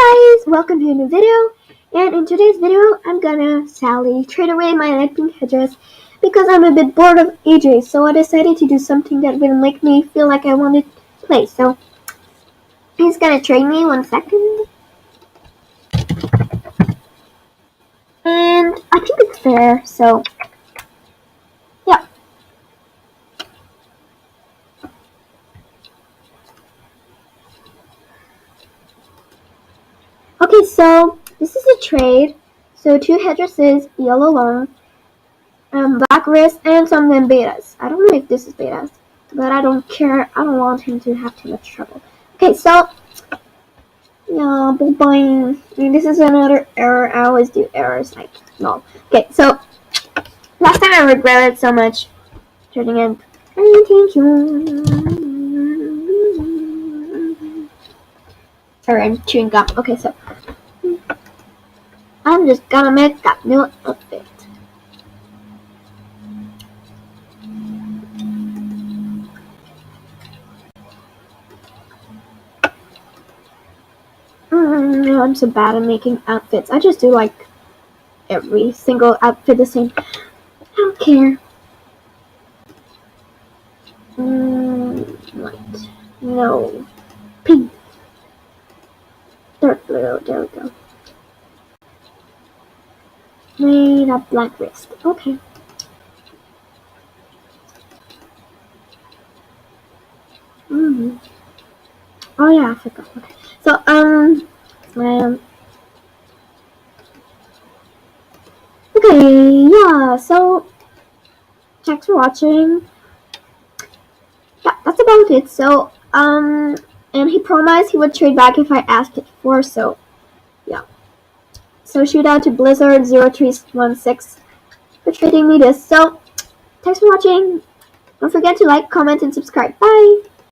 Hey guys, welcome to a new video, and in today's video I'm gonna sadly trade away my light pink headdress because I'm a bit bored of AJ, so I decided to do something that will make me feel like I want to play. So he's gonna trade me 1 second, and I think it's fair, so yeah. Okay, so this is a trade. So 2 headdresses, yellow long, black wrist, and some of them betas. I don't know if this is betas, but I don't care. I don't want him to have too much trouble. Okay, so yeah, buying. I mean, this is another error. I always do errors. Like no. Okay, so last time I regretted so much turning in. Thank you. Sorry, I'm chewing gum. Okay, so I'm just gonna make that new outfit. I'm so bad at making outfits. I just do like every single outfit the same. I don't care. White. No. Pink. Dark blue. There we go. Made up black wrist. Okay. Oh yeah, I forgot. Okay. So okay, yeah. So thanks for watching. Yeah, that's about it. So and he promised he would trade back if I asked it for. So yeah. So shout out to Blizzard0316 for trading me this. So thanks for watching. Don't forget to like, comment, and subscribe. Bye!